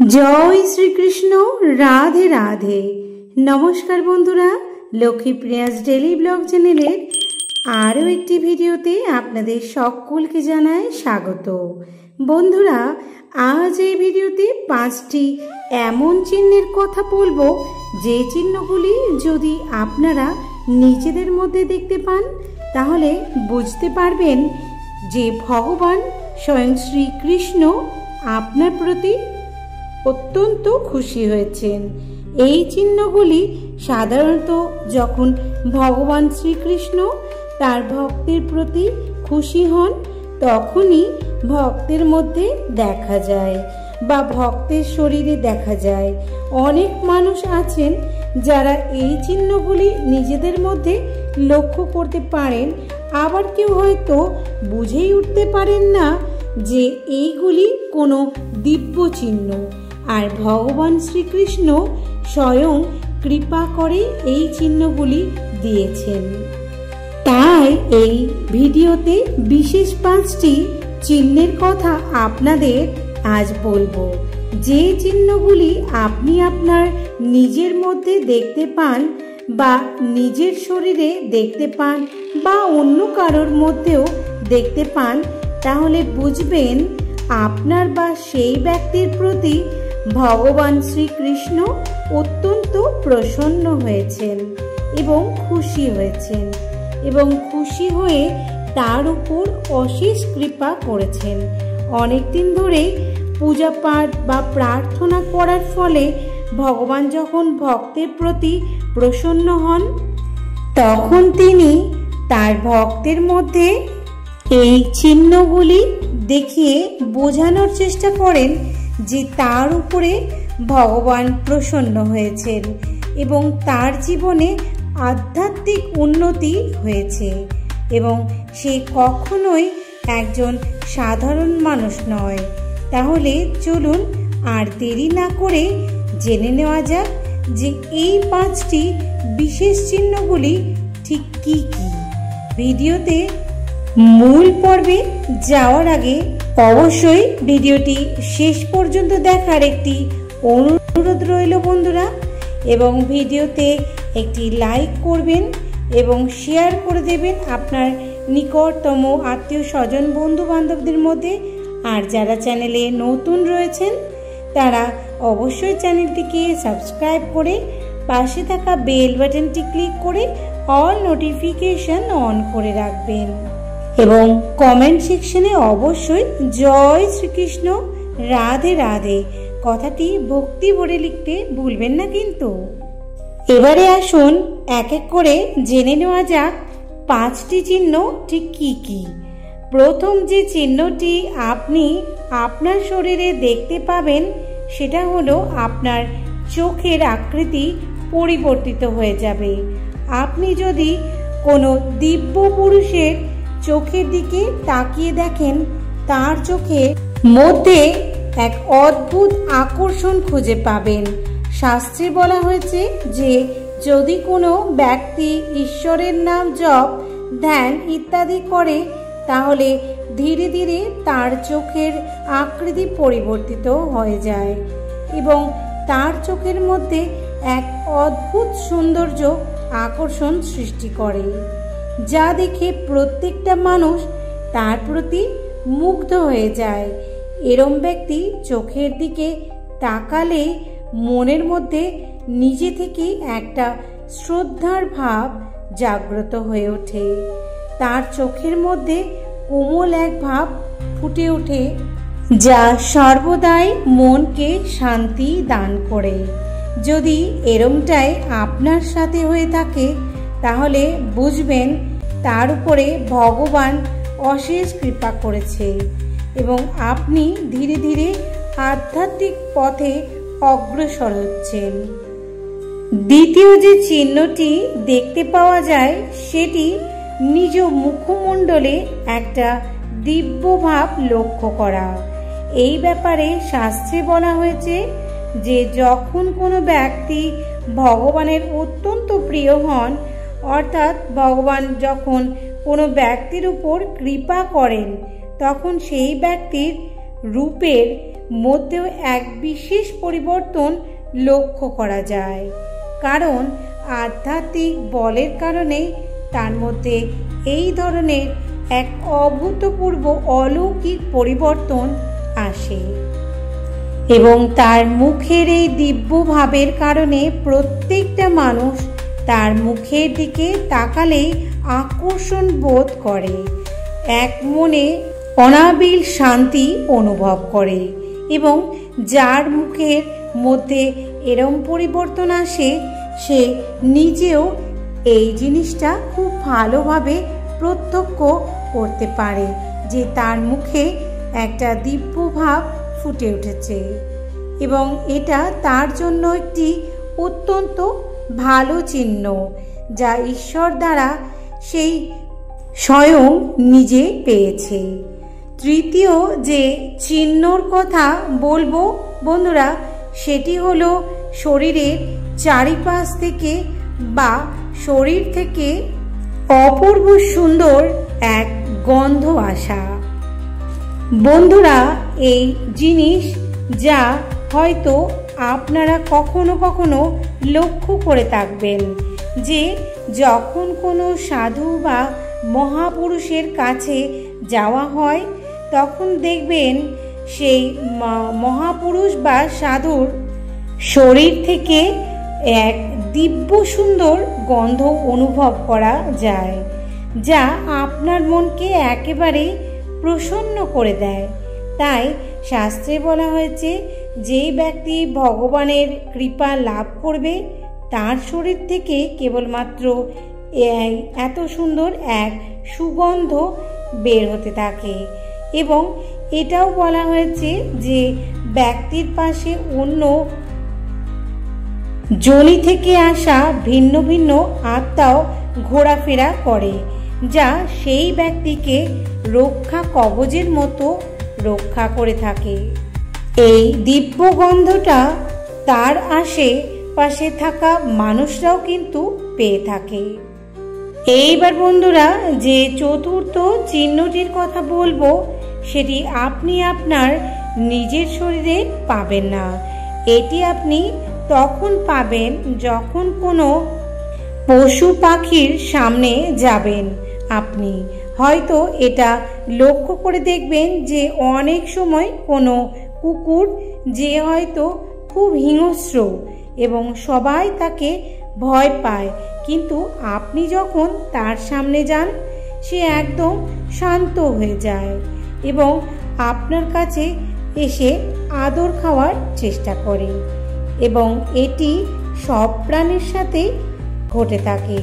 জয় শ্রীকৃষ্ণ। রাধে রাধে। নমস্কার বন্ধুরা, লক্ষ্মীপ্রিয়াস daily blog চ্যানেলের আরও একটি ভিডিওতে আপনাদের সকলকে জানাই স্বাগত। বন্ধুরা, আজ এই ভিডিওতে 5টি এমন চিহ্নের কথা বলবো যে চিহ্নগুলি যদি আপনারা নিজেদের মধ্যে দেখতে পান তাহলে বুঝতে পারবেন যে ভগবান স্বয়ং শ্রীকৃষ্ণ আপনার প্রতি অত্যন্ত খুশি হয়েছেন। এই চিহ্নগুলি সাধারণত যখন ভগবান শ্রীকৃষ্ণ তার ভক্তের প্রতি খুশি হন তখনই ভক্তের মধ্যে দেখা যায় বা ভক্তের শরীরে দেখা যায়। অনেক মানুষ আছেন যারা এই চিহ্নগুলি নিজেদের মধ্যে লক্ষ্য করতে পারেন, আবার কেউ হয়তো বুঝেই উঠতে পারেন না যে এইগুলি কোনো দিব্য চিহ্ন, আর ভগবান শ্রীকৃষ্ণ স্বয়ং কৃপা করে এই চিহ্নগুলি দিয়েছেন। তাই এই ভিডিওতে বিশেষ 5টি চিহ্নের কথা আপনাদের আজ বলবো, যে চিহ্নগুলি আপনি আপনার নিজের মধ্যে দেখতে পান বা নিজের শরীরে দেখতে পান বা অন্য কারোর মধ্যেও দেখতে পান, তাহলে বুঝবেন আপনার বা সেই ব্যক্তির প্রতি ভগবান শ্রীকৃষ্ণ অত্যন্ত প্রসন্ন হয়েছেন এবং খুশি হয়েছেন এবং খুশি হয়ে তার উপর অশেষ কৃপা করেছেন। অনেকদিন ধরে পূজা পাঠ বা প্রার্থনা করার ফলে ভগবান যখন ভক্তের প্রতি প্রসন্ন হন তখন তিনি তার ভক্তের মধ্যে এই চিহ্নগুলি দেখিয়ে বোঝানোর চেষ্টা করেন যে তার উপরে ভগবান প্রসন্ন হয়েছেন এবং তার জীবনে আধ্যাত্মিক উন্নতি হয়েছে এবং সে কখনোই একজন সাধারণ মানুষ নয়। তাহলে চলুন আর দেরি না করে জেনে নেওয়া যাক যে এই 5টি বিশেষ চিহ্নগুলি ঠিক কি কি। ভিডিওতে মূল পর্বে যাওয়ার আগে অবশ্যই ভিডিওটি শেষ পর্যন্ত দেখার একটি অনুরোধ রইল বন্ধুরা, এবং ভিডিওতে একটি লাইক করবেন এবং শেয়ার করে দেবেন আপনার নিকটতম আত্মীয় স্বজন বন্ধু বান্ধবদের মধ্যে। আর যারা চ্যানেলে নতুন রয়েছেন তারা অবশ্যই চ্যানেলটিকে সাবস্ক্রাইব করে পাশে থাকা বেল বাটনটি ক্লিক করে অল নোটিফিকেশন অন করে রাখবেন এবং কমেন্ট সেকশনে অবশ্যই জয় শ্রীকৃষ্ণ রাধে রাধে কথাটি ভক্তি ভরে লিখতে ভুলবেন না কিন্তু। এবারে আসুন এক এক করে জেনে নেওয়া যাক 5টি চিহ্ন ঠিক কি কি। প্রথম যে চিহ্নটি আপনি আপনার শরীরে দেখতে পাবেন সেটা হলো আপনার চোখের আকৃতি পরিবর্তিত হয়ে যাবে। আপনি যদি কোনো দিব্য পুরুষের চোখের দিকে তাকিয়ে দেখেন, তার চোখের মধ্যে এক অদ্ভুত আকর্ষণ খুঁজে পাবেন। শাস্ত্রে বলা হয়েছে যে যদি কোনো ব্যক্তি ঈশ্বরের নাম জপ, ধ্যান ইত্যাদি করে তাহলে ধীরে ধীরে তার চোখের আকৃতি পরিবর্তিত হয়ে যায় এবং তার চোখের মধ্যে এক অদ্ভুত সৌন্দর্য আকর্ষণ সৃষ্টি করে, যা দেখে প্রত্যেকটা মানুষ তার প্রতি মুগ্ধ হয়ে যায়। এরম ব্যক্তি চোখের দিকে তাকালে মনের মধ্যে নিজে থেকে একটা শ্রদ্ধার ভাব জাগ্রত হয়ে ওঠে। তার চোখের মধ্যে কোমল এক ভাব ফুটে ওঠে যা সর্বদাই মনকে শান্তি দান করে। যদি এরমটাই আপনার সাথে হয়ে থাকে তাহলে বুঝবেন তার উপরে ভগবান অশেষ কৃপা করেছে এবং আপনি ধীরে ধীরে আধ্যাত্মিক পথে অগ্রসর হচ্ছেন। দ্বিতীয় যে চিহ্নটি দেখতে পাওয়া যায় সেটি নিজ মুখমণ্ডলে একটা দিব্য ভাব লক্ষ্য করা। এই ব্যাপারে শাস্ত্রে বলা হয়েছে যে যখন কোনো ব্যক্তি ভগবানের অত্যন্ত প্রিয় হন, অর্থাৎ ভগবান যখন কোনো ব্যক্তির উপর কৃপা করেন তখন সেই ব্যক্তির রূপের মধ্যেও এক বিশেষ পরিবর্তন লক্ষ্য করা যায়, কারণ আধ্যাত্মিক বলের কারণে তার মধ্যে এই ধরনের এক অভূতপূর্ব অলৌকিক পরিবর্তন আসে এবং তার মুখের এই দিব্য ভাবের কারণে প্রত্যেকটা মানুষ তার মুখের দিকে তাকালেই আকর্ষণ বোধ করে, এক মনে অনাবিল শান্তি অনুভব করে এবং যার মুখের মধ্যে এরম পরিবর্তন আসে সে নিজেও এই জিনিসটা খুব ভালোভাবে প্রত্যক্ষ করতে পারে যে তার মুখে একটা দিব্য ভাব ফুটে উঠেছে এবং এটা তার জন্য একটি অত্যন্ত ভালো চিহ্ন যা ঈশ্বর দ্বারা সেই স্বয়ং নিজে পেয়েছে। তৃতীয় যে চিহ্নর কথা বলবো বন্ধুরা, সেটি হলো শরীরের চারিপাশ থেকে বা শরীর থেকে অপূর্ব সুন্দর এক গন্ধ আসা। বন্ধুরা, এই জিনিস যা হয়তো আপনারা কখনো কখনো লক্ষ্য করে থাকবেন যে যখন কোনো সাধু বা মহাপুরুষের কাছে যাওয়া হয় তখন দেখবেন সেই মহাপুরুষ বা সাধুর শরীর থেকে এক দিব্য সুন্দর গন্ধ অনুভব করা যায়, যা আপনার মনকে একেবারে প্রসন্ন করে দেয়। তাই শাস্ত্রে বলা হয়েছে যেই ব্যক্তি ভগবানের কৃপা লাভ করবে তার শরীর থেকে কেবলমাত্র এত সুন্দর এক সুগন্ধ বের হতে থাকে এবং এটাও বলা হয়েছে যে ব্যক্তির পাশে অন্য যোনি থেকে আসা ভিন্ন ভিন্ন আত্মাও ঘোরাফেরা করে, যা সেই ব্যক্তিকে রক্ষা কবচের মতো রক্ষা করে থাকে। এই দিব্য গন্ধটা তার আশেপাশে থাকা মানুষরাও কিন্তু পেয়ে থাকে। এইবার বন্ধুরা, যে চতুর্থ চিহ্নটির কথা বলবো সেটি আপনি আপনার নিজের শরীরে পাবেন না। এটি আপনি তখন পাবেন যখন কোনো পশু পাখির সামনে যাবেন। আপনি হয়তো এটা লক্ষ্য করে দেখবেন যে অনেক সময় কোনো কুকুর যে হয়তো খুব হিংস্র এবং সবাই তাকে ভয় পায়, কিন্তু আপনি যখন তার সামনে যান সে একদম শান্ত হয়ে যায় এবং আপনার কাছে এসে আদর খাওয়ার চেষ্টা করে এবং এটি সব প্রাণীর সাথে ঘটে থাকে।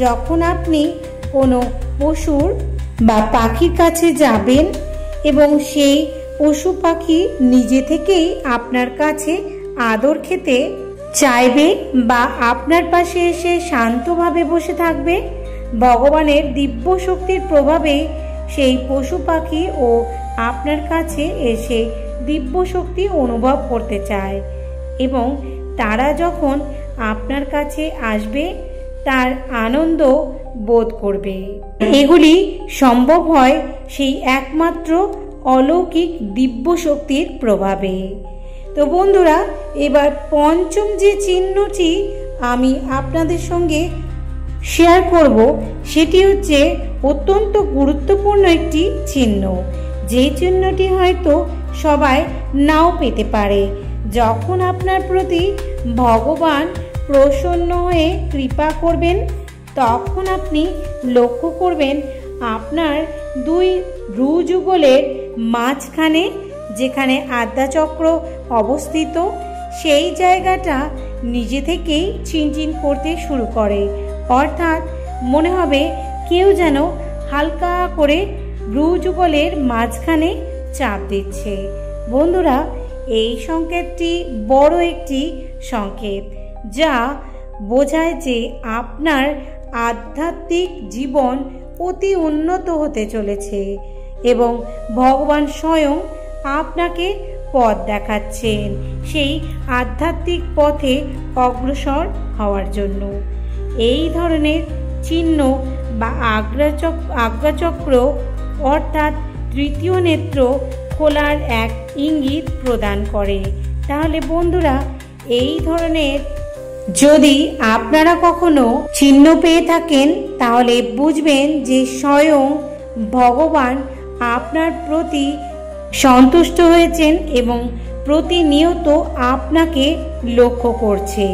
যখন আপনি কোনো পশুর বা পাখির কাছে যাবেন এবং সেই পশু পাখি নিজে থেকেই আপনার কাছে আদর খেতে চাইবে বা আপনার পাশে এসে শান্তভাবে বসে থাকবে, ভগবানের দিব্য শক্তির প্রভাবে সেই পশু পাখি ও আপনার কাছে এসে দিব্য শক্তি অনুভব করতে চায় এবং তারা যখন আপনার কাছে আসবে তার আনন্দ বোধ করবে। এগুলি সম্ভব হয় সেই একমাত্র অলৌকিক দিব্য শক্তির প্রভাবে। তো বন্ধুরা, এবার পঞ্চম যে চিহ্নটি আমি আপনাদের সঙ্গে শেয়ার করব সেটি হচ্ছে অত্যন্ত গুরুত্বপূর্ণ একটি চিহ্ন, যে চিহ্নটি হয়তো সবাই নাও পেতে পারে। যখন আপনার প্রতি ভগবান প্রসন্ন হয়ে কৃপা করবেন তখন আপনি লক্ষ্য করবেন আপনার দুই ভ্রুযুগলের মাঝখানে যেখানে আদ্যাচক্র অবস্থিত সেই জায়গাটা নিজে থেকেই চিনচিন করতে শুরু করে, অর্থাৎ মনে হবে কেউ যেন হালকা করে ভ্রুযুগলের মাঝখানে চাপ দিচ্ছে। বন্ধুরা, এই সংকেতটি বড় একটি সংকেত যা বোঝায় যে আপনার আধ্যাত্মিক জীবন অতি উন্নত হতে চলেছে এবং ভগবান স্বয়ং আপনাকে পথ দেখাচ্ছেন সেই আধ্যাত্মিক পথে অগ্রসর হওয়ার জন্য। এই ধরনের চিহ্ন বা আজ্ঞাচক্র অর্থাৎ তৃতীয় নেত্র খোলার এক ইঙ্গিত প্রদান করে। তাহলে বন্ধুরা, এই ধরনের যদি আপনারা কখনো চিহ্ন পেয়ে থাকেন তাহলে বুঝবেন যে স্বয়ং ভগবান আপনার প্রতি সন্তুষ্ট হয়েছেন এবং প্রতিনিয়ত আপনাকে লক্ষ্য করছে।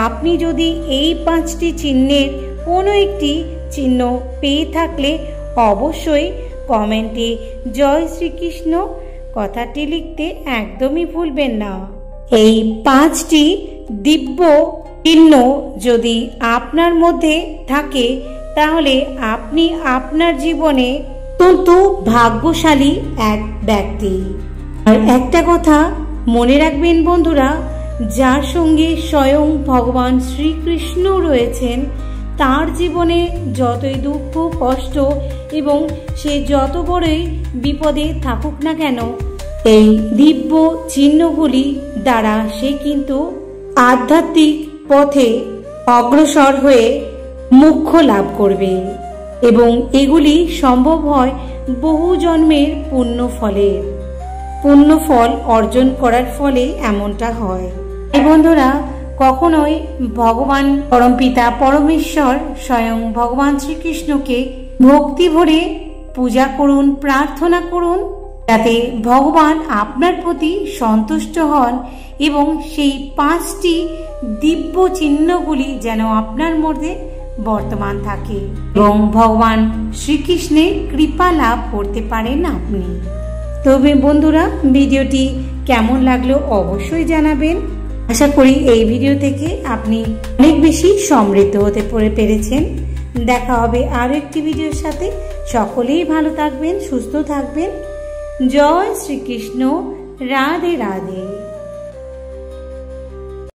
আপনি যদি এই 5টি চিহ্নের কোনো একটি চিহ্ন পেয়ে থাকলে অবশ্যই কমেন্টে জয় শ্রীকৃষ্ণ কথাটি লিখতে একদমই ভুলবেন না। এই 5টি দিব্য চিহ্ন যদি আপনার মধ্যে থাকে তাহলে আপনি আপনার জীবনে অত্যন্ত ভাগ্যশালী এক ব্যক্তি। আর একটা কথা মনে রাখবেন বন্ধুরা, যার সঙ্গে স্বয়ং ভগবান শ্রীকৃষ্ণ রয়েছেন তার জীবনে যতই দুঃখ কষ্ট এবং সে যত বড়ই বিপদে থাকুক না কেন, এই দিব্য চিহ্নগুলি দ্বারা সে কিন্তু আধ্যাত্মিক পথে অগ্রসর হয়ে মোক্ষ লাভ করবে এবং এগুলি সম্ভব হয় বহু জন্মের পুণ্য ফল অর্জন করার ফলে এমনটা হয়। এই বন্ধুরা, কখনোই ভগবান পরমপিতা পরমেশ্বর স্বয়ং ভগবান শ্রীকৃষ্ণকে ভক্তি ভরে পূজা করুন, প্রার্থনা করুন যাতে ভগবান আপনার প্রতি সন্তুষ্ট হন এবং সেই 5টি দিব্য চিহ্নগুলি যেন আপনার মধ্যে বর্তমান থাকে এবং ভগবান শ্রীকৃষ্ণের কৃপা লাভ করতে পারেন আপনি। তবে বন্ধুরা, ভিডিওটি কেমন লাগলো অবশ্যই জানাবেন। আশা করি এই ভিডিও থেকে আপনি অনেক বেশি সমৃদ্ধ হতে পেরেছেন। দেখা হবে আরো একটি ভিডিওর সাথে। সকলেই ভালো থাকবেন, সুস্থ থাকবেন। জয় শ্রীকৃষ্ণ। রাধে রাধে।